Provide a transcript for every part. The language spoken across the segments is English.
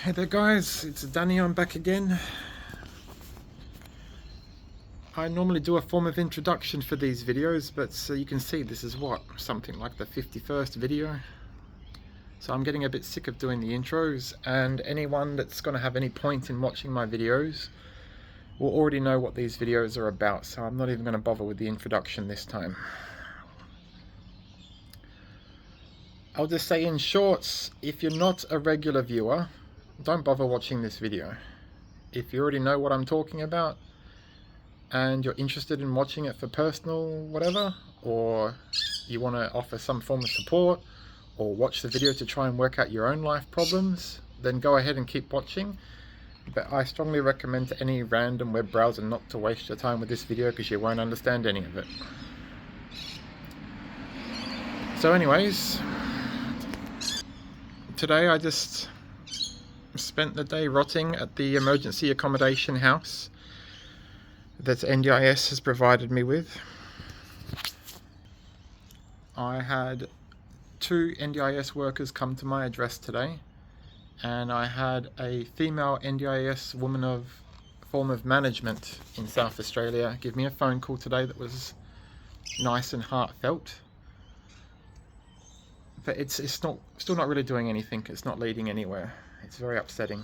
Hey there guys, it's Danny, I'm back again. I normally do a form of introduction for these videos, but you can see this is something like the 51st video. So I'm getting a bit sick of doing the intros, and anyone that's going to have any point in watching my videos will already know what these videos are about, so I'm not even going to bother with the introduction this time. I'll just say in short, if you're not a regular viewer, don't bother watching this video. If you already know what I'm talking about and you're interested in watching it for personal whatever, or you want to offer some form of support or watch the video to try and work out your own life problems, then go ahead and keep watching. But I strongly recommend to any random web browser not to waste your time with this video, because you won't understand any of it. So anyways, today I just spent the day rotting at the emergency accommodation house that NDIS has provided me with. I had 2 NDIS workers come to my address today, and I had a female NDIS woman of form of management in South Australia give me a phone call today that was nice and heartfelt. But it's still not really doing anything. It's not leading anywhere. It's very upsetting.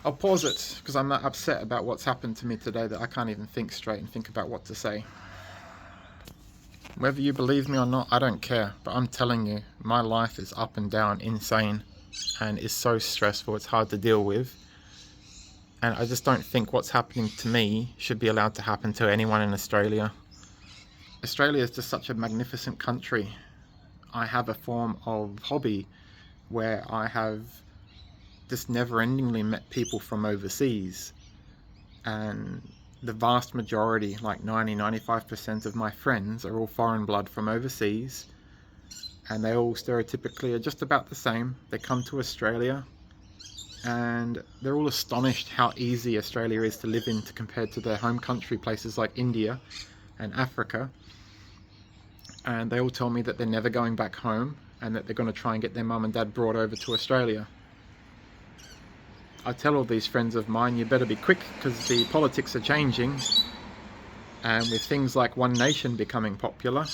I'll pause it because I'm that upset about what's happened to me today that I can't even think straight and think about what to say. Whether you believe me or not, I don't care, but I'm telling you, my life is up and down, insane, and is so stressful, it's hard to deal with. And I just don't think what's happening to me should be allowed to happen to anyone in Australia. Australia is just such a magnificent country. I have a form of hobby where I have just never-endingly met people from overseas, and the vast majority, like 90-95% of my friends, are all foreign blood from overseas, and they all stereotypically are just about the same. They come to Australia and they're all astonished how easy Australia is to live in compared to their home country, places like India and Africa. And they all tell me that they're never going back home and that they're going to try and get their mum and dad brought over to Australia. I tell all these friends of mine, you better be quick, because the politics are changing, and with things like One Nation becoming popular,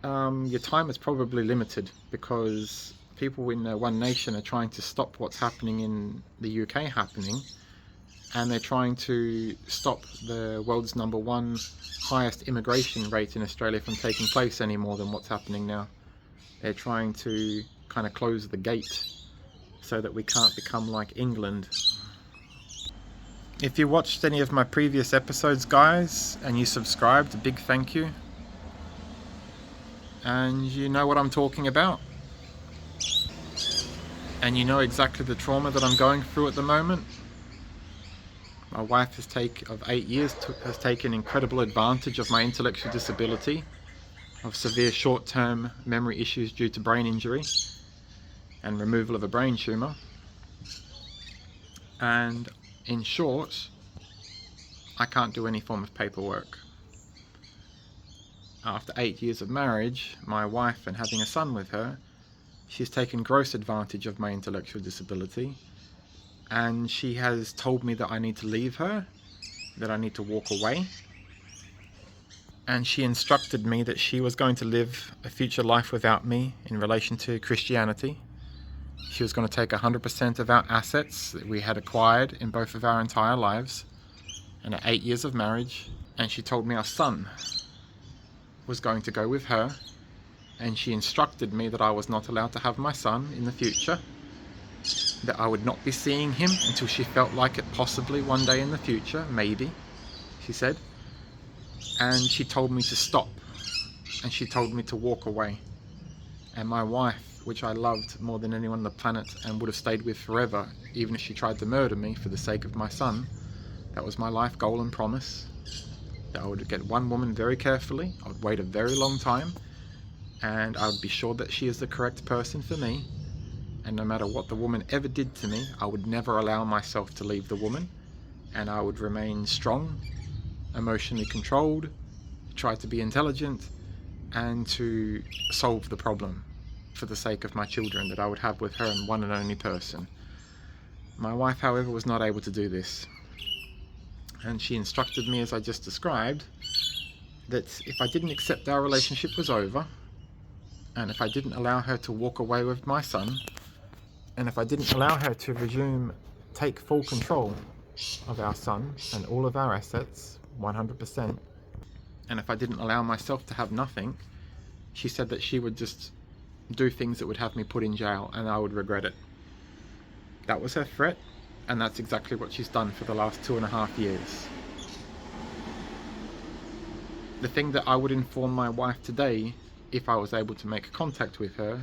your time is probably limited, because people in One Nation are trying to stop what's happening in the UK happening, and they're trying to stop the world's #1 highest immigration rate in Australia from taking place any more than what's happening now. They're trying to kind of close the gate so that we can't become like England. If you watched any of my previous episodes, guys, and you subscribed, a big thank you. And you know what I'm talking about. And you know exactly the trauma that I'm going through at the moment. My wife of 8 years has taken incredible advantage of my intellectual disability, of severe short-term memory issues due to brain injury and removal of a brain tumour. And in short, I can't do any form of paperwork. After 8 years of marriage, my wife, and having a son with her, she's taken gross advantage of my intellectual disability, and she has told me that I need to leave her, that I need to walk away. And she instructed me that she was going to live a future life without me in relation to Christianity. She was going to take 100% of our assets that we had acquired in both of our entire lives, and at 8 years of marriage. And she told me our son was going to go with her, and she instructed me that I was not allowed to have my son in the future, that I would not be seeing him until she felt like it possibly one day in the future, maybe, she said. And she told me to stop, and she told me to walk away. And my wife, which I loved more than anyone on the planet and would have stayed with forever, even if she tried to murder me for the sake of my son, that was my life goal and promise, that I would get one woman very carefully, I would wait a very long time, and I would be sure that she is the correct person for me, and no matter what the woman ever did to me, I would never allow myself to leave the woman, and I would remain strong, emotionally controlled, try to be intelligent, and to solve the problem for the sake of my children that I would have with her and one and only person. My wife, however, was not able to do this. And she instructed me, as I just described, that if I didn't accept our relationship was over, and if I didn't allow her to walk away with my son, and if I didn't allow her to take full control of our son and all of our assets, 100%, and if I didn't allow myself to have nothing, she said that she would just do things that would have me put in jail and I would regret it. That was her threat, and that's exactly what she's done for the last 2.5 years. The thing that I would inform my wife today, if I was able to make contact with her,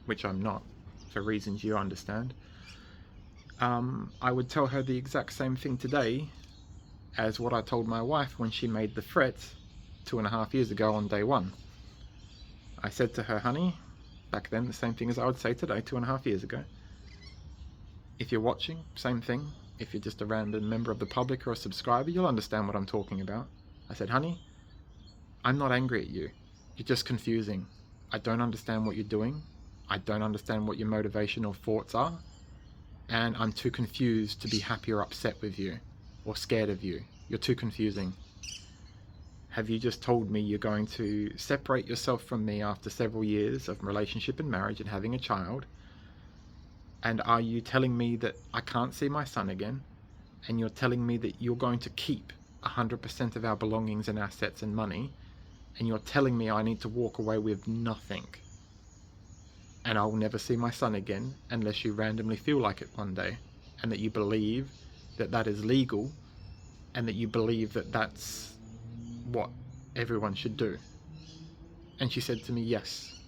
which I'm not, for reasons you understand, I would tell her the exact same thing today as what I told my wife when she made the threat 2.5 years ago on day one. I said to her, honey, back then the same thing as I would say today, 2.5 years ago. If you're watching, same thing. If you're just a random member of the public or a subscriber, you'll understand what I'm talking about. I said, honey, I'm not angry at you. You're just confusing. I don't understand what you're doing. I don't understand what your motivation or thoughts are. And I'm too confused to be happy or upset with you or scared of you. You're too confusing. Have you just told me you're going to separate yourself from me after several years of relationship and marriage and having a child? And are you telling me that I can't see my son again? And you're telling me that you're going to keep 100% of our belongings and assets and money? And you're telling me I need to walk away with nothing? And I will never see my son again unless you randomly feel like it one day, and that you believe that that is legal, and that you believe that that's what everyone should do. And she said to me, yes.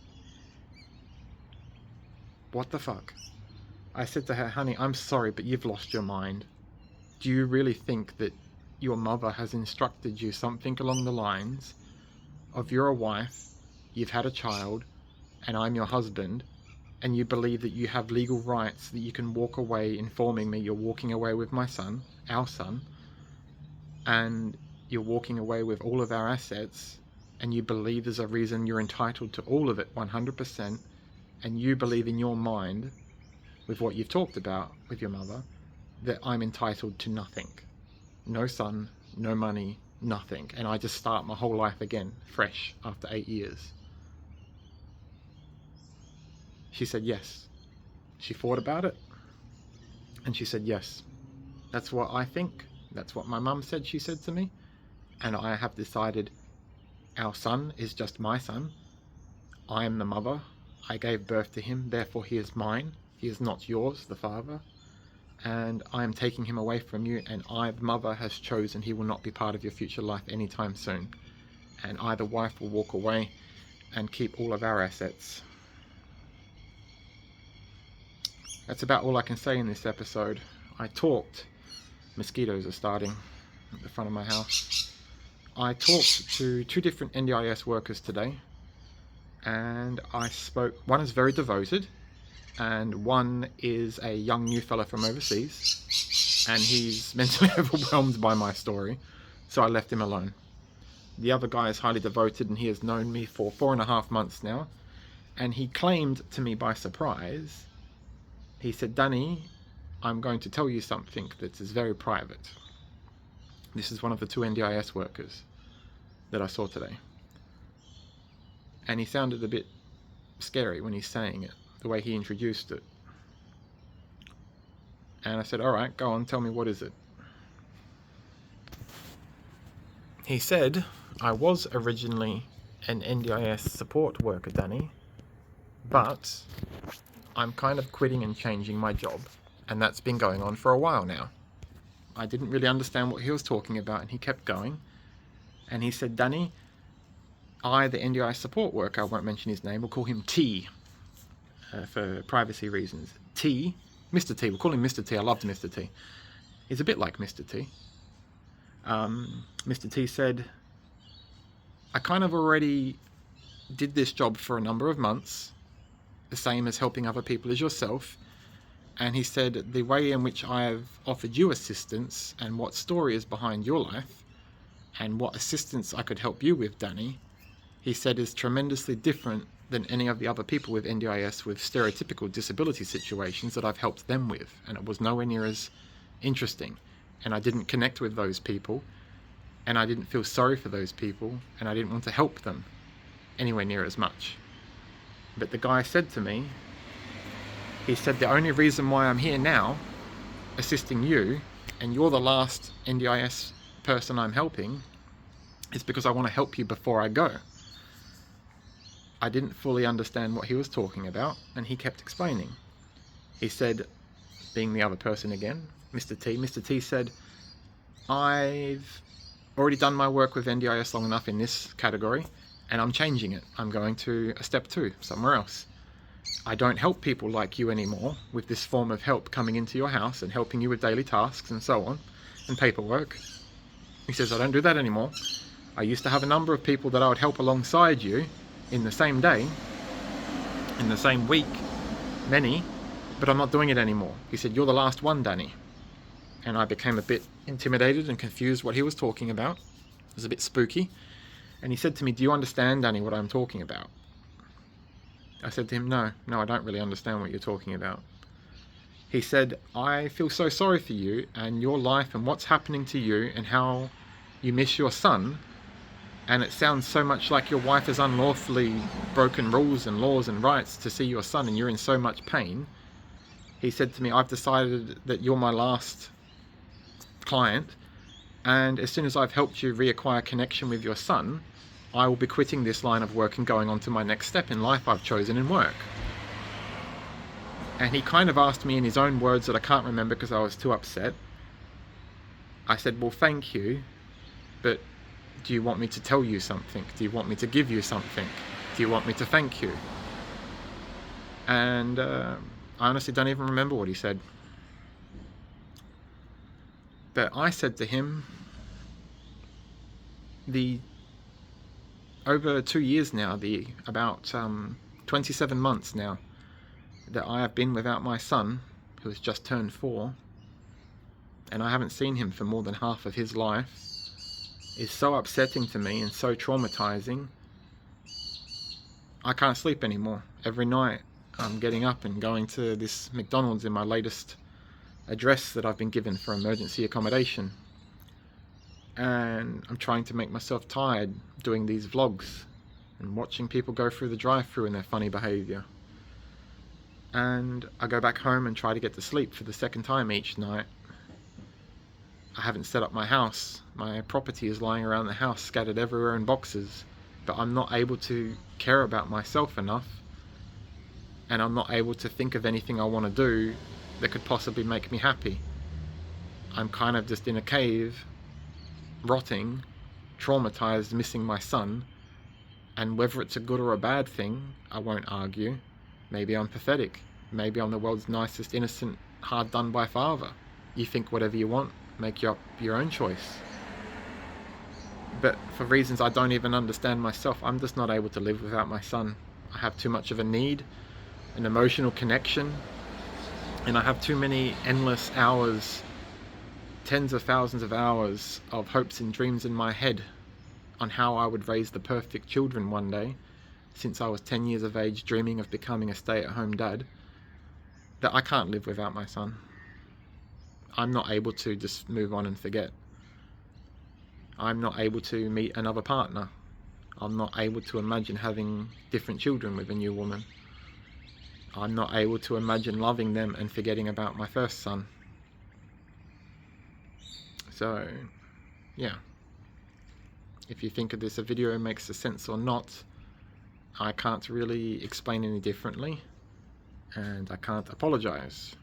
What the fuck? I said to her, honey, I'm sorry, but you've lost your mind. Do you really think that your mother has instructed you something along the lines of you're a wife, you've had a child, and I'm your husband, and you believe that you have legal rights, that you can walk away informing me you're walking away with my son, our son, and you're walking away with all of our assets, and you believe there's a reason you're entitled to all of it 100%, and you believe in your mind, with what you've talked about with your mother, that I'm entitled to nothing. No son, no money, nothing. And I just start my whole life again, fresh, after 8 years. She said yes. She thought about it, and she said yes. That's what I think. That's what my mum said she said to me. And I have decided our son is just my son. I am the mother. I gave birth to him, therefore he is mine. He is not yours, the father. And I am taking him away from you, and I, the mother, has chosen he will not be part of your future life anytime soon. And I, the wife, will walk away and keep all of our assets. That's about all I can say in this episode. I talked. Mosquitoes are starting at the front of my house. I talked to 2 different NDIS workers today, and I spoke. One is very devoted, and one is a young new fella from overseas, and he's mentally overwhelmed by my story, so I left him alone. The other guy is highly devoted, and he has known me for 4.5 months now, and he claimed to me by surprise. He said, Danny, I'm going to tell you something that is very private. This is one of the 2 NDIS workers that I saw today. And he sounded a bit scary when he's saying it, the way he introduced it. And I said, all right, go on, tell me, what is it? He said, I was originally an NDIS support worker, Danny, but I'm kind of quitting and changing my job, and that's been going on for a while now. I didn't really understand what he was talking about, and he kept going. And he said, Danny, I, the NDIS support worker, I won't mention his name, we'll call him T, for privacy reasons. T, Mr. T, we'll call him Mr. T. I loved Mr. T. He's a bit like Mr. T. Mr. T said, I kind of already did this job for a number of months, the same as helping other people as yourself. And he said, the way in which I've offered you assistance and what story is behind your life and what assistance I could help you with, Danny, he said is tremendously different than any of the other people with NDIS with stereotypical disability situations that I've helped them with, and it was nowhere near as interesting, and I didn't connect with those people, and I didn't feel sorry for those people, and I didn't want to help them anywhere near as much. But the guy said to me, he said, the only reason why I'm here now assisting you, and you're the last NDIS person I'm helping, is because I want to help you before I go. I didn't fully understand what he was talking about, and he kept explaining. He said, being the other person again, Mr. T said, I've already done my work with NDIS long enough in this category, and I'm changing it. I'm going to a step 2, somewhere else. I don't help people like you anymore with this form of help coming into your house and helping you with daily tasks and so on, and paperwork. He says, I don't do that anymore. I used to have a number of people that I would help alongside you in the same day, in the same week, many, but I'm not doing it anymore. He said, you're the last one, Danny. And I became a bit intimidated and confused what he was talking about. It was a bit spooky. And he said to me, do you understand, Danny, what I'm talking about? I said to him, no, I don't really understand what you're talking about. He said, I feel so sorry for you and your life and what's happening to you and how you miss your son. And it sounds so much like your wife has unlawfully broken rules and laws and rights to see your son, and you're in so much pain. He said to me, I've decided that you're my last client, and as soon as I've helped you reacquire connection with your son, I will be quitting this line of work and going on to my next step in life I've chosen in work. And he kind of asked me in his own words that I can't remember because I was too upset. I said, well, thank you, but do you want me to tell you something? Do you want me to give you something? Do you want me to thank you? And I honestly don't even remember what he said. But I said to him, over 2 years now, about 27 months now, that I have been without my son, who has just turned 4, and I haven't seen him for more than half of his life, is so upsetting to me and so traumatizing. I can't sleep anymore. Every night I'm getting up and going to this McDonald's in my latest address that I've been given for emergency accommodation. And I'm trying to make myself tired doing these vlogs and watching people go through the drive-thru and their funny behavior. And I go back home and try to get to sleep for the second time each night. I haven't set up my house. My property is lying around the house, scattered everywhere in boxes, but I'm not able to care about myself enough, and I'm not able to think of anything I want to do that could possibly make me happy. I'm kind of just in a cave, rotting, traumatized, missing my son, and whether it's a good or a bad thing, I won't argue. Maybe I'm pathetic. Maybe I'm the world's nicest, innocent, hard done by father. You think whatever you want, make up your own choice. But for reasons I don't even understand myself, I'm just not able to live without my son. I have too much of a need, an emotional connection, and I have too many endless hours, tens of thousands of hours of hopes and dreams in my head on how I would raise the perfect children one day, since I was 10 years of age dreaming of becoming a stay-at-home dad, that I can't live without my son. I'm not able to just move on and forget. I'm not able to meet another partner. I'm not able to imagine having different children with a new woman. I'm not able to imagine loving them and forgetting about my first son. So, yeah. If you think of this a video makes sense or not, I can't really explain any differently, and I can't apologize.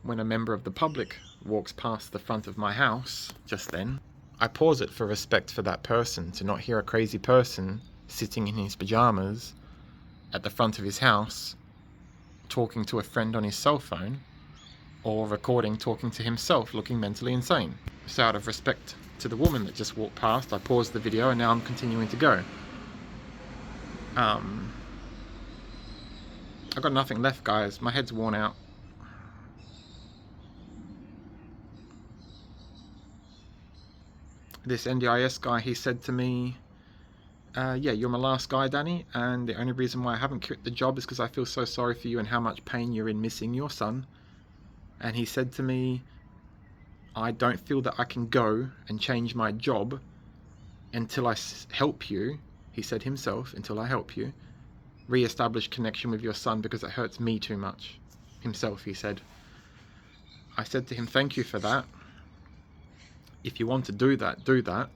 When a member of the public walks past the front of my house just then, I pause it for respect for that person, to not hear a crazy person sitting in his pajamas at the front of his house talking to a friend on his cell phone, or recording talking to himself looking mentally insane. So out of respect to the woman that just walked past, I paused the video and now I'm continuing to go. I've got nothing left, guys. My head's worn out. this NDIS guy, he said to me, yeah, you're my last guy, Danny, and the only reason why I haven't quit the job is because I feel so sorry for you and how much pain you're in missing your son. And he said to me, I don't feel that I can go and change my job until I help you, he said himself, until I help you re-establish connection with your son, because it hurts me too much. Himself, he said. I said to him, thank you for that. If you want to do that, do that.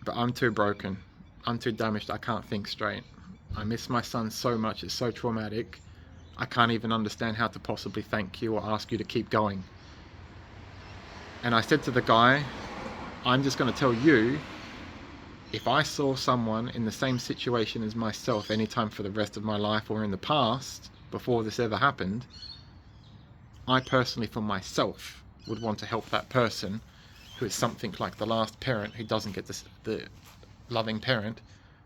But I'm too broken. I'm too damaged. I can't think straight. I miss my son so much. It's so traumatic. I can't even understand how to possibly thank you or ask you to keep going. And I said to the guy, I'm just going to tell you, if I saw someone in the same situation as myself anytime for the rest of my life or in the past, before this ever happened, I personally for myself would want to help that person who is something like the last parent who doesn't get to, the loving parent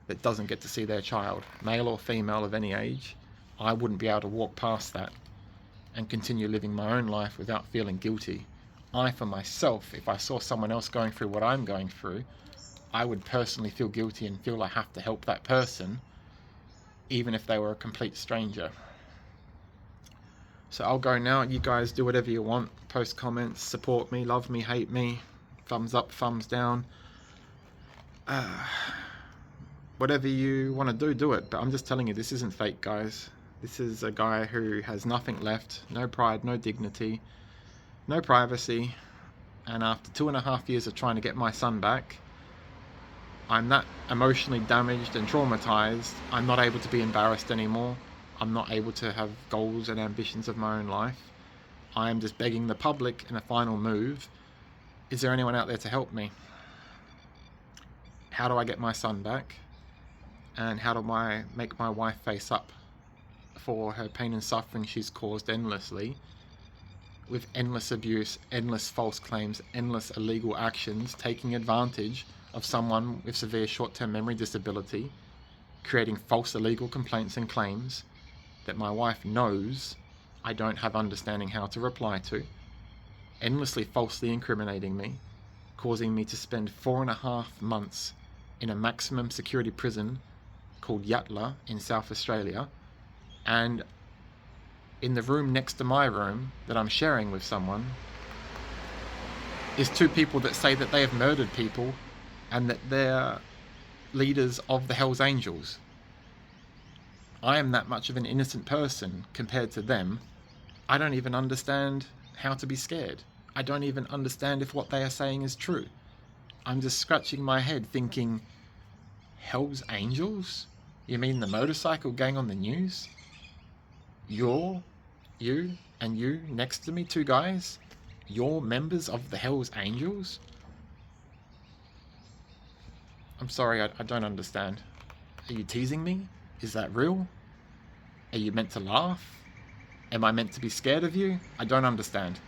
that doesn't get to see their child, male or female of any age. I wouldn't be able to walk past that and continue living my own life without feeling guilty. I for myself, if I saw someone else going through what I'm going through, I would personally feel guilty and feel I have to help that person, even if they were a complete stranger. So I'll go now. You guys do whatever you want. Post comments, support me, love me, hate me, thumbs up, thumbs down. Whatever you want to do, do it. But I'm just telling you, this isn't fake, guys. This is a guy who has nothing left, no pride, no dignity, no privacy. And after 2.5 years of trying to get my son back, I'm that emotionally damaged and traumatized. I'm not able to be embarrassed anymore. I'm not able to have goals and ambitions of my own life. I am just begging the public in a final move. Is there anyone out there to help me? How do I get my son back? And how do I make my wife face up for her pain and suffering she's caused endlessly, with endless abuse, endless false claims, endless illegal actions, taking advantage of someone with severe short-term memory disability, creating false illegal complaints and claims that my wife knows I don't have understanding how to reply to, endlessly falsely incriminating me, causing me to spend 4.5 months in a maximum security prison called Yatala in South Australia, and in the room next to my room that I'm sharing with someone is 2 people that say that they have murdered people and that they're leaders of the Hells Angels. I am that much of an innocent person compared to them. I don't even understand how to be scared. I don't even understand if what they are saying is true. I'm just scratching my head thinking, Hells Angels? You mean the motorcycle gang on the news? You and you next to me, 2 guys? You're members of the Hells Angels? I'm sorry, I don't understand. Are you teasing me? Is that real? Are you meant to laugh? Am I meant to be scared of you? I don't understand.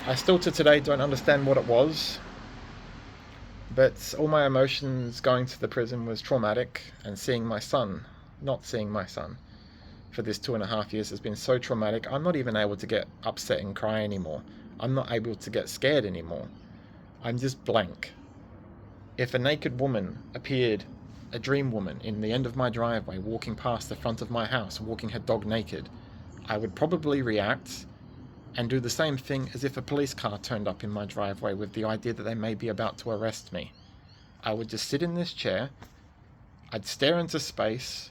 I still to today don't understand what it was, but all my emotions going to the prison was traumatic, and seeing my son, not seeing my son, for this 2.5 years has been so traumatic. I'm not even able to get upset and cry anymore. I'm not able to get scared anymore. I'm just blank. If a naked woman appeared, a dream woman, in the end of my driveway, walking past the front of my house, walking her dog naked, I would probably react and do the same thing as if a police car turned up in my driveway with the idea that they may be about to arrest me. I would just sit in this chair, I'd stare into space,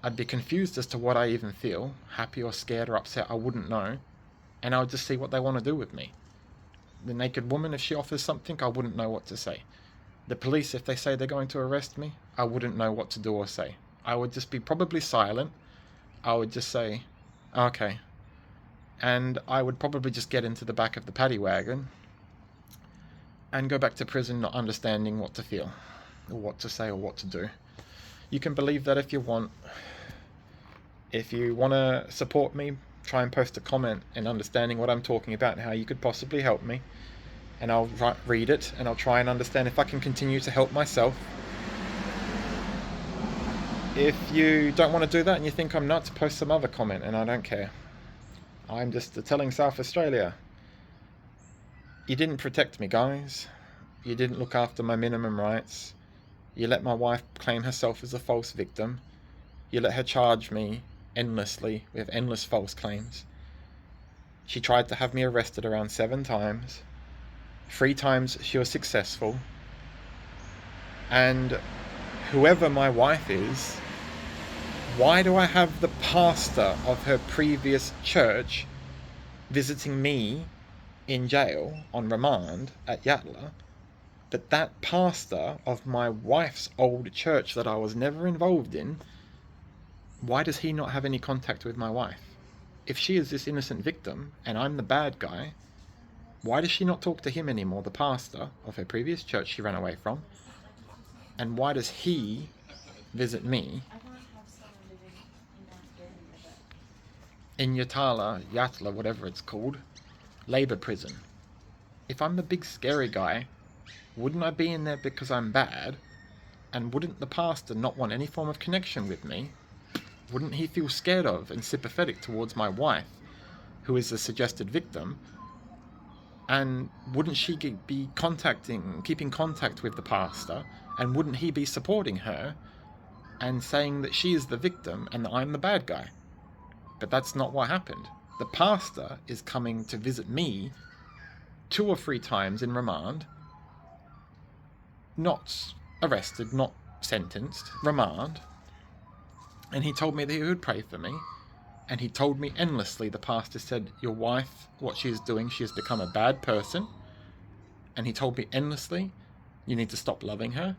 I'd be confused as to what I even feel, happy or scared or upset, I wouldn't know, and I would just see what they want to do with me. The naked woman, if she offers something, I wouldn't know what to say. The police, if they say they're going to arrest me, I wouldn't know what to do or say. I would just be probably silent. I would just say, okay. And I would probably just get into the back of the paddy wagon and go back to prison not understanding what to feel, or what to say, or what to do. You can believe that if you want. If you want to support me, try and post a comment in understanding what I'm talking about and how you could possibly help me. And I'll read it, and I'll try and understand if I can continue to help myself. If you don't want to do that and you think I'm nuts, post some other comment, and I don't care. I'm just telling South Australia, You didn't protect me, guys. You didn't look after my minimum rights. You let my wife claim herself as a false victim. You let her charge me endlessly with endless false claims. She tried to have me arrested around 7 times. 3 times she was successful. And whoever my wife is, why do I have the pastor of her previous church visiting me in jail on remand at Yatala, but that pastor of my wife's old church that I was never involved in, why does he not have any contact with my wife? If she is this innocent victim and I'm the bad guy, why does she not talk to him anymore, the pastor of her previous church she ran away from? And why does he visit me in Yatala, whatever it's called, labor prison? If I'm the big scary guy, wouldn't I be in there because I'm bad? And wouldn't the pastor not want any form of connection with me? Wouldn't he feel scared of and sympathetic towards my wife, who is the suggested victim? And wouldn't she be keeping contact with the pastor? And wouldn't he be supporting her and saying that she is the victim and that I'm the bad guy? But that's not what happened. The pastor is coming to visit me 2 or 3 times in remand, not arrested, not sentenced, remand. And he told me that he would pray for me. And he told me endlessly, the pastor said, your wife, what she is doing, she has become a bad person. And he told me endlessly, you need to stop loving her.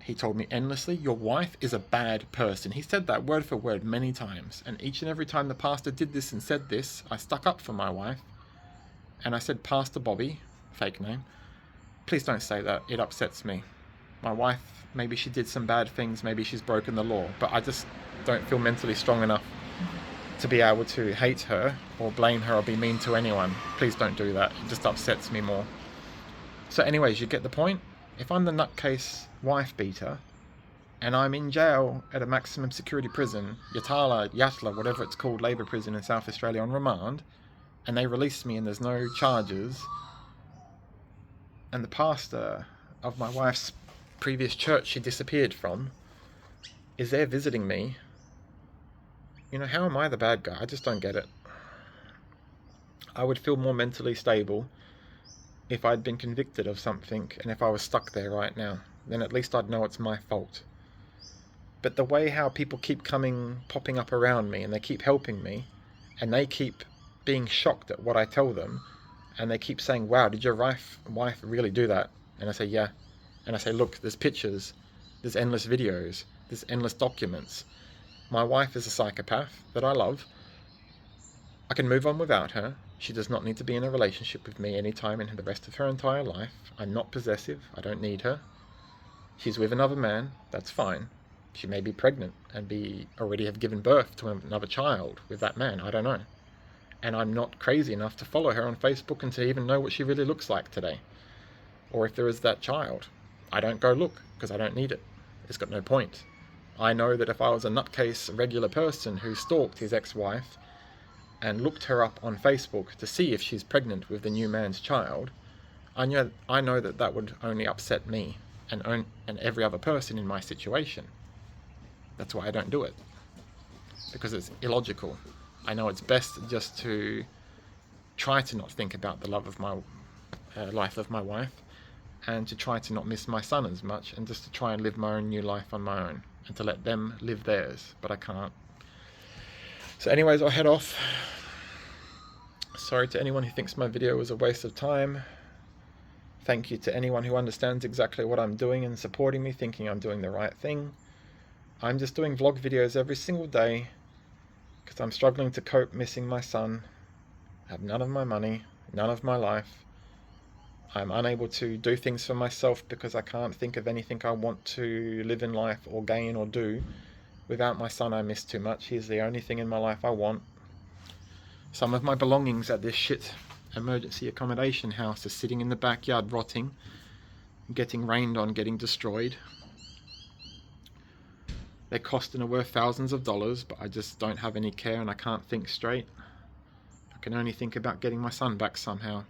He told me endlessly, your wife is a bad person. He said that word for word many times. And each and every time the pastor did this and said this, I stuck up for my wife. And I said, Pastor Bobby, fake name, please don't say that. It upsets me. My wife, maybe she did some bad things. Maybe she's broken the law. But I just don't feel mentally strong enough to be able to hate her or blame her or be mean to anyone. Please don't do that. It just upsets me more. So anyways, you get the point? If I'm the nutcase wife beater and I'm in jail at a maximum security prison, Yatala, whatever it's called, labour prison in South Australia on remand, and they release me and there's no charges, and the pastor of my wife's previous church she disappeared from is there visiting me, you know, how am I the bad guy? I just don't get it. I would feel more mentally stable if I'd been convicted of something and if I was stuck there right now. Then at least I'd know it's my fault. But the way how people keep popping up around me and they keep helping me and they keep being shocked at what I tell them and they keep saying, wow, did your wife really do that? And I say, yeah. And I say, look, there's pictures, there's endless videos, there's endless documents. My wife is a psychopath that I love. I can move on without her. She does not need to be in a relationship with me anytime in the rest of her entire life. I'm not possessive. I don't need her. She's with another man. That's fine. She may be pregnant and already have given birth to another child with that man. I don't know. And I'm not crazy enough to follow her on Facebook and to even know what she really looks like today. Or if there is that child. I don't go look because I don't need it. It's got no point. I know that if I was a nutcase regular person who stalked his ex-wife and looked her up on Facebook to see if she's pregnant with the new man's child, I know that that would only upset me and every other person in my situation. That's why I don't do it. Because it's illogical. I know it's best just to try to not think about the love of my life of my wife and to try to not miss my son as much and just to try and live my own new life on my own and to let them live theirs, but I can't. So anyways, I'll head off. Sorry to anyone who thinks my video was a waste of time. Thank you to anyone who understands exactly what I'm doing and supporting me, thinking I'm doing the right thing. I'm just doing vlog videos every single day because I'm struggling to cope missing my son. I have none of my money, none of my life. I'm unable to do things for myself because I can't think of anything I want to live in life or gain or do. Without my son, I miss too much. He's the only thing in my life I want. Some of my belongings at this shit emergency accommodation house are sitting in the backyard rotting, getting rained on, getting destroyed. They're costing and worth thousands of dollars, but I just don't have any care and I can't think straight. I can only think about getting my son back somehow.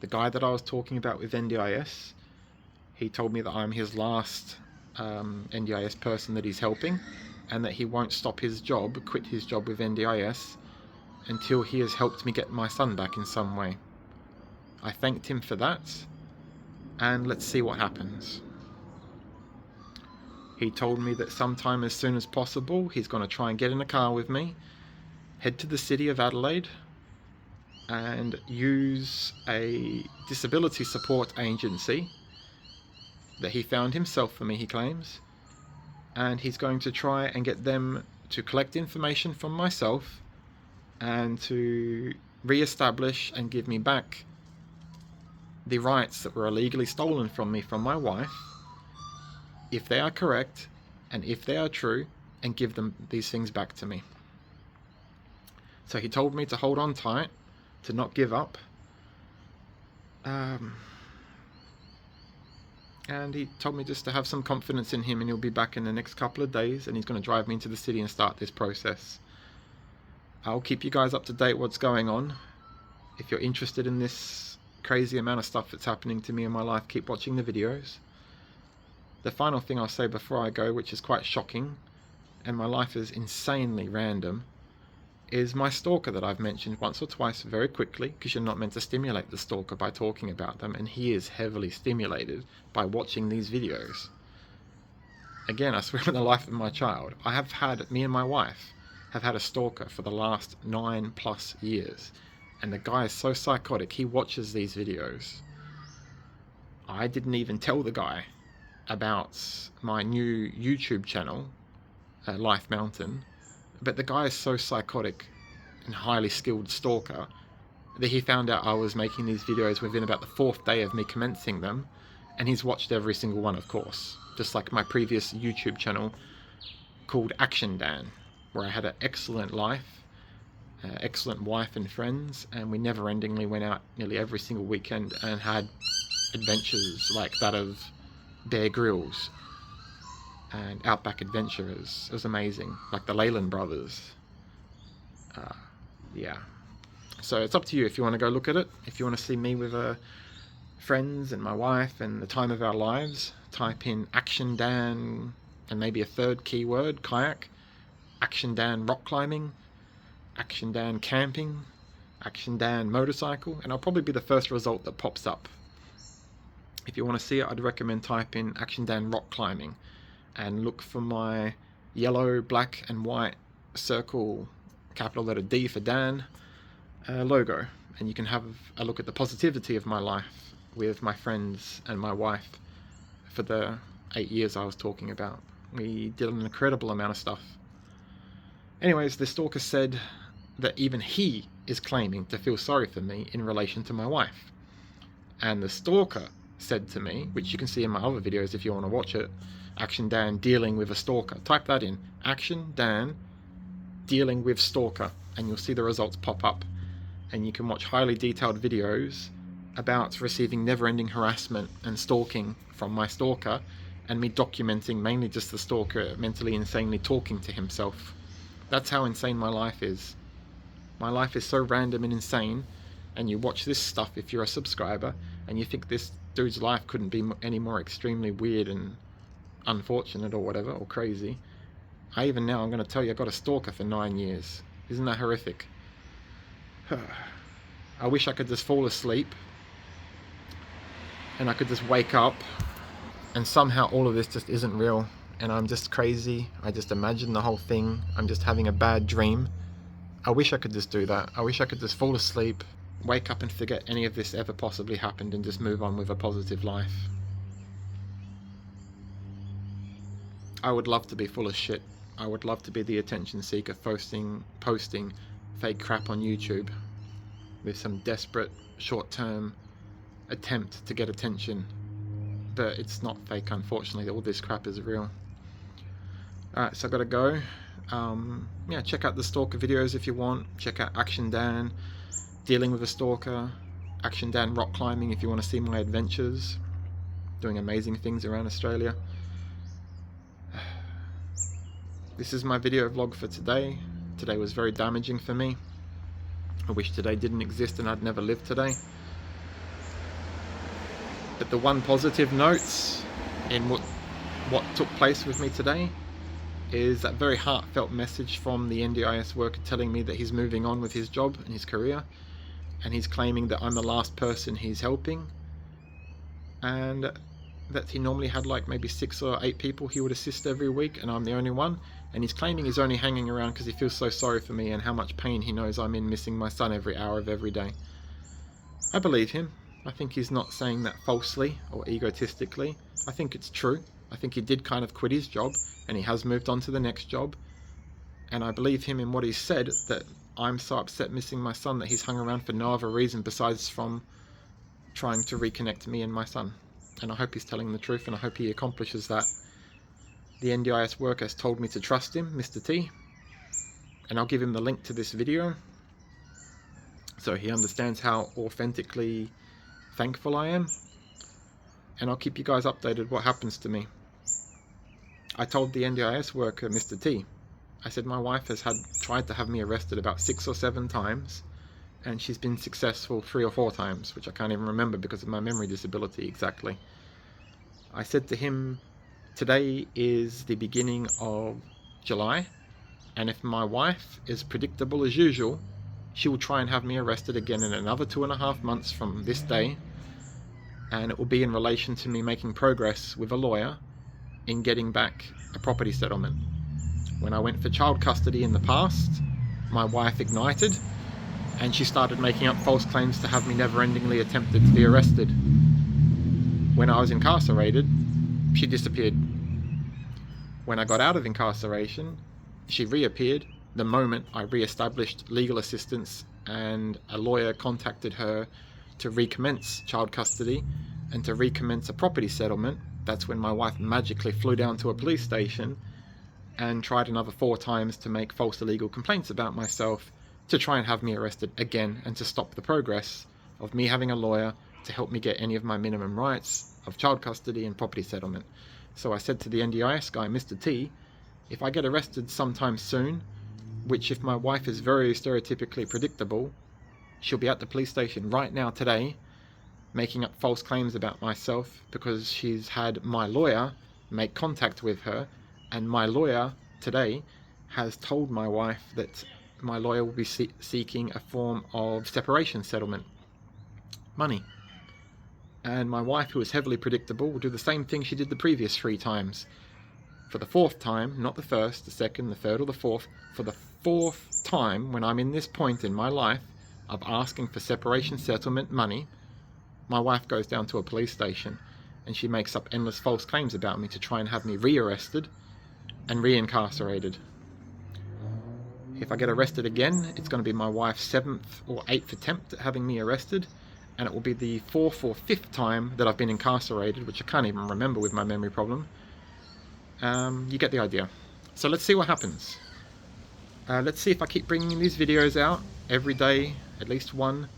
The guy that I was talking about with NDIS, he told me that I'm his last NDIS person that he's helping, and that he won't quit his job with NDIS until he has helped me get my son back in some way. I thanked him for that, and let's see what happens. He told me that sometime as soon as possible he's going to try and get in a car with me, head to the city of Adelaide, and use a disability support agency that he found himself for me, he claims, and he's going to try and get them to collect information from myself and to re-establish and give me back the rights that were illegally stolen from me from my wife, if they are correct and if they are true, and give them these things back to me. So he told me to hold on tight, to not give up, and he told me just to have some confidence in him, and he'll be back in the next couple of days, and he's going to drive me into the city and start this process. I'll keep you guys up to date what's going on. If you're interested in this crazy amount of stuff that's happening to me in my life, keep watching the videos. The final thing I'll say before I go, which is quite shocking, and my life is insanely random, is my stalker that I've mentioned once or twice very quickly, because you're not meant to stimulate the stalker by talking about them, and he is heavily stimulated by watching these videos. Again, I swear on the life of my child, me and my wife have had a stalker for the last 9+ years, and the guy is so psychotic, he watches these videos. I didn't even tell the guy about my new YouTube channel, Life Mountain, but the guy is so psychotic and highly skilled stalker that he found out I was making these videos within about the 4th day of me commencing them, and he's watched every single one, of course, just like my previous YouTube channel called Action Dan, where I had an excellent life, excellent wife and friends, and we never-endingly went out nearly every single weekend and had adventures like that of Bear Grylls and Outback Adventurers. It was amazing, like the Leyland brothers. Yeah, so it's up to you if you want to go look at it. If you want to see me with friends and my wife and the time of our lives, type in Action Dan and maybe a third keyword, kayak, Action Dan rock climbing, Action Dan camping, Action Dan motorcycle, and I'll probably be the first result that pops up. If you want to see it, I'd recommend type in Action Dan rock climbing and look for my yellow, black and white circle, capital letter D for Dan, logo, and you can have a look at the positivity of my life with my friends and my wife for the 8 years I was talking about. We did an incredible amount of stuff. Anyways, the stalker said that even he is claiming to feel sorry for me in relation to my wife. And the stalker said to me, which you can see in my other videos if you want to watch it, Action Dan dealing with a stalker. Type that in, Action Dan dealing with stalker, and you'll see the results pop up. And you can watch highly detailed videos about receiving never-ending harassment and stalking from my stalker, and me documenting mainly just the stalker mentally insanely talking to himself. That's how insane my life is. My life is so random and insane, and you watch this stuff if you're a subscriber, and you think this dude's life couldn't be any more extremely weird and unfortunate or whatever, or crazy. I'm going to tell you I got a stalker for 9 years. Isn't that horrific? I wish I could just fall asleep and I could just wake up and somehow all of this just isn't real and I'm just crazy. I just imagine the whole thing. I'm just having a bad dream. I wish I could just do that. I wish I could just fall asleep, wake up and forget any of this ever possibly happened and just move on with a positive life. I would love to be full of shit. I would love to be the attention seeker posting fake crap on YouTube with some desperate short-term attempt to get attention, but it's not fake, unfortunately. All this crap is real. Alright, so I gotta go. Yeah, check out the stalker videos if you want. Check out Action Dan dealing with a stalker, Action Dan rock climbing if you want to see my adventures, doing amazing things around Australia. This is my video vlog for today. Today was very damaging for me. I wish today didn't exist and I'd never lived today. But the one positive note in what took place with me today is that very heartfelt message from the NDIS worker telling me that he's moving on with his job and his career, and he's claiming that I'm the last person he's helping, and that he normally had like maybe 6 or 8 people he would assist every week, and I'm the only one. And he's claiming he's only hanging around because he feels so sorry for me and how much pain he knows I'm in, missing my son every hour of every day. I believe him. I think he's not saying that falsely or egotistically. I think it's true. I think he did kind of quit his job and he has moved on to the next job. And I believe him in what he said, that I'm so upset missing my son that he's hung around for no other reason besides from trying to reconnect me and my son. And I hope he's telling the truth, and I hope he accomplishes that. The NDIS worker has told me to trust him, Mr. T, and I'll give him the link to this video so he understands how authentically thankful I am, and I'll keep you guys updated what happens to me. I told the NDIS worker, Mr. T, I said my wife has tried to have me arrested about 6 or 7 times, and she's been successful 3 or 4 times, which I can't even remember because of my memory disability exactly. I said to him, today is the beginning of July, and if my wife is predictable as usual, she will try and have me arrested again in another 2.5 months from this day, and it will be in relation to me making progress with a lawyer in getting back a property settlement. When I went for child custody in the past, my wife ignited, and she started making up false claims to have me never-endingly attempted to be arrested. When I was incarcerated, she disappeared. When I got out of incarceration, she reappeared the moment I re-established legal assistance, and a lawyer contacted her to recommence child custody and to recommence a property settlement. That's when my wife magically flew down to a police station and tried another 4 times to make false illegal complaints about myself, to try and have me arrested again, and to stop the progress of me having a lawyer to help me get any of my minimum rights of child custody and property settlement. So I said to the NDIS guy, Mr. T, if I get arrested sometime soon, which if my wife is very stereotypically predictable, she'll be at the police station right now today making up false claims about myself because she's had my lawyer make contact with her, and my lawyer today has told my wife that my lawyer will be seeking a form of separation settlement money. And my wife, who is heavily predictable, will do the same thing she did the previous 3 times. For the 4th time, not the 1st, the 2nd, the 3rd, or the 4th, for the 4th time, when I'm in this point in my life of asking for separation settlement money, my wife goes down to a police station and she makes up endless false claims about me to try and have me re-arrested and re-incarcerated. If I get arrested again, it's going to be my wife's 7th or 8th attempt at having me arrested, and it will be the 4th or 5th time that I've been incarcerated, which I can't even remember with my memory problem. You get the idea. So let's see what happens. Let's see if I keep bringing these videos out every day, at least one,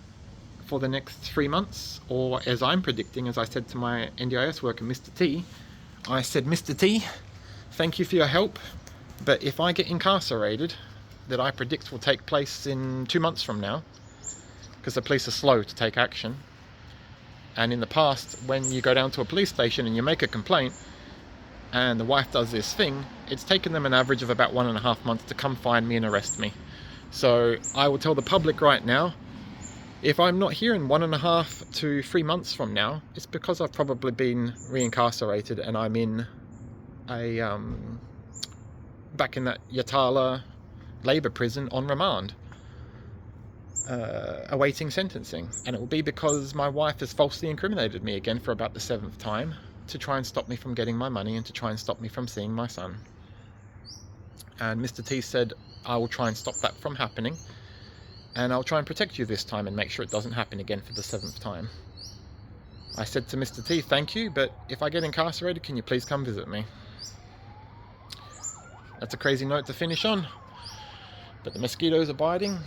for the next 3 months, or as I'm predicting, as I said to my NDIS worker, Mr. T, I said, Mr. T, thank you for your help, but if I get incarcerated, that I predict will take place in 2 months from now, because the police are slow to take action. And in the past, when you go down to a police station and you make a complaint and the wife does this thing, it's taken them an average of about 1.5 months to come find me and arrest me. So I will tell the public right now, if I'm not here in 1.5 to 3 months from now, it's because I've probably been reincarcerated and I'm in a back in that Yatala labour prison on remand, awaiting sentencing. And it will be because my wife has falsely incriminated me again for about the 7th time to try and stop me from getting my money and to try and stop me from seeing my son. And Mr. T said, I will try and stop that from happening, and I'll try and protect you this time and make sure it doesn't happen again for the 7th time. I said to Mr. T, thank you, but if I get incarcerated, can you please come visit me? That's a crazy note to finish on, but the mosquitoes are biting.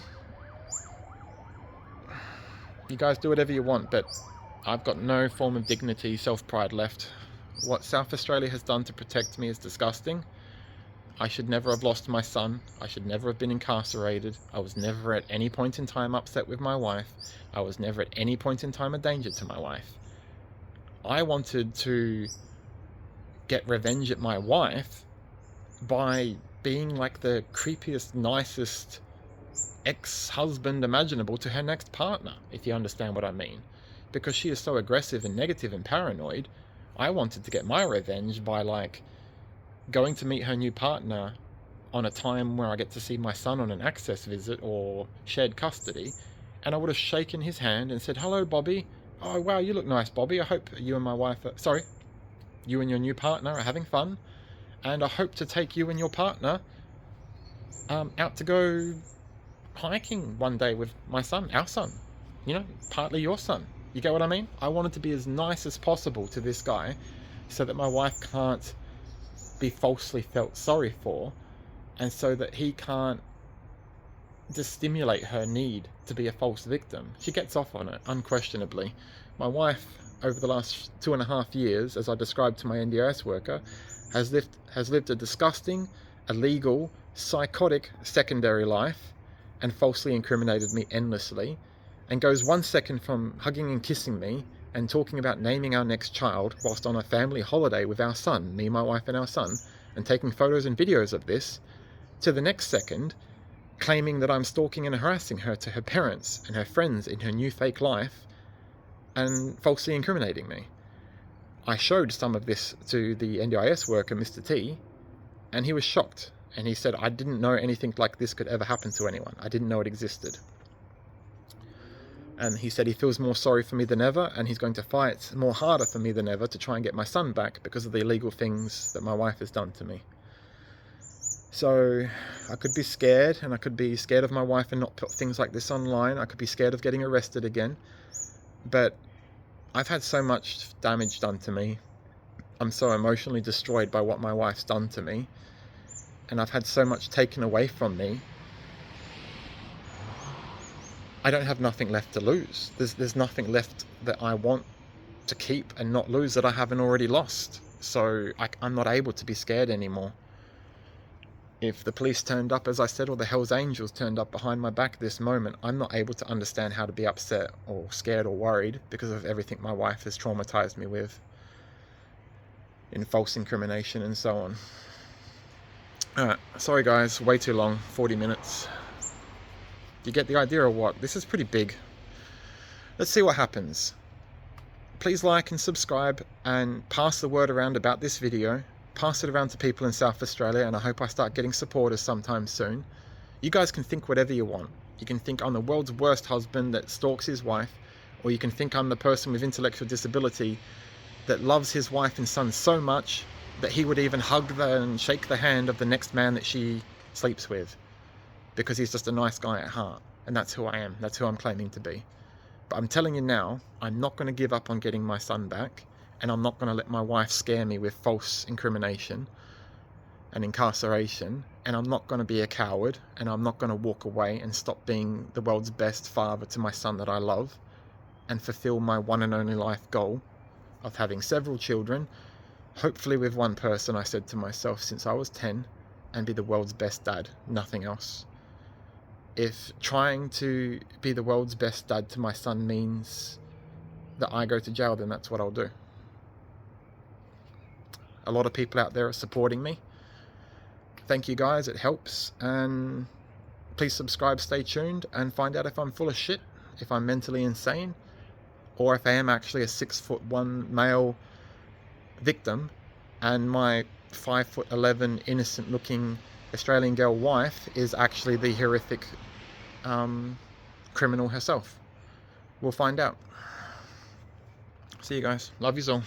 You guys do whatever you want, but I've got no form of dignity, self-pride left. What South Australia has done to protect me is disgusting. I should never have lost my son. I should never have been incarcerated. I was never at any point in time upset with my wife. I was never at any point in time a danger to my wife. I wanted to get revenge at my wife by being like the creepiest, nicest ex-husband imaginable to her next partner, if you understand what I mean. Because she is so aggressive and negative and paranoid, I wanted to get my revenge by like going to meet her new partner on a time where I get to see my son on an access visit or shared custody, and I would have shaken his hand and said, "Hello, Bobby. Oh, wow, you look nice, Bobby. I hope you and my wife you and your new partner are having fun, and I hope to take you and your partner out to go hiking one day with my son, our son, partly your son." You get what I mean? I wanted to be as nice as possible to this guy so that my wife can't be falsely felt sorry for, and so that he can't just stimulate her need to be a false victim. She gets off on it, unquestionably. My wife, over the last 2.5 years, as I described to my NDIS worker, has lived a disgusting, illegal, psychotic secondary life and falsely incriminated me endlessly, and goes 1 second from hugging and kissing me and talking about naming our next child whilst on a family holiday with our son, me, my wife and our son, and taking photos and videos of this, to the next second claiming that I'm stalking and harassing her to her parents and her friends in her new fake life and falsely incriminating me. I showed some of this to the NDIS worker, Mr. T, and he was shocked. And he said, "I didn't know anything like this could ever happen to anyone. I didn't know it existed." And he said he feels more sorry for me than ever, and he's going to fight more harder for me than ever to try and get my son back because of the illegal things that my wife has done to me. So I could be scared, and I could be scared of my wife and not put things like this online. I could be scared of getting arrested again. But I've had so much damage done to me. I'm so emotionally destroyed by what my wife's done to me. And I've had so much taken away from me. I don't have nothing left to lose. There's nothing left that I want to keep and not lose that I haven't already lost. So I'm not able to be scared anymore. If the police turned up, as I said, or the Hells Angels turned up behind my back this moment, I'm not able to understand how to be upset or scared or worried because of everything my wife has traumatized me with in false incrimination and so on. Alright, sorry guys, way too long, 40 minutes. You get the idea of what? This is pretty big. Let's see what happens. Please like and subscribe and pass the word around about this video. Pass it around to people in South Australia, and I hope I start getting supporters sometime soon. You guys can think whatever you want. You can think I'm the world's worst husband that stalks his wife, or you can think I'm the person with intellectual disability that loves his wife and son so much that he would even hug and shake the hand of the next man that she sleeps with, because he's just a nice guy at heart. And that's who I am. That's who I'm claiming to be. But I'm telling you now, I'm not going to give up on getting my son back, and I'm not going to let my wife scare me with false incrimination and incarceration, and I'm not going to be a coward, and I'm not going to walk away and stop being the world's best father to my son that I love and fulfill my one and only life goal of having several children, hopefully with one person, I said to myself, since I was 10, and be the world's best dad, nothing else. If trying to be the world's best dad to my son means that I go to jail, then that's what I'll do. A lot of people out there are supporting me. Thank you guys, it helps. And please subscribe, stay tuned, and find out if I'm full of shit, if I'm mentally insane, or if I am actually a 6'1" male victim, and my 5'11" innocent looking Australian girl wife is actually the horrific criminal herself. We'll find out. See you guys. Love you all.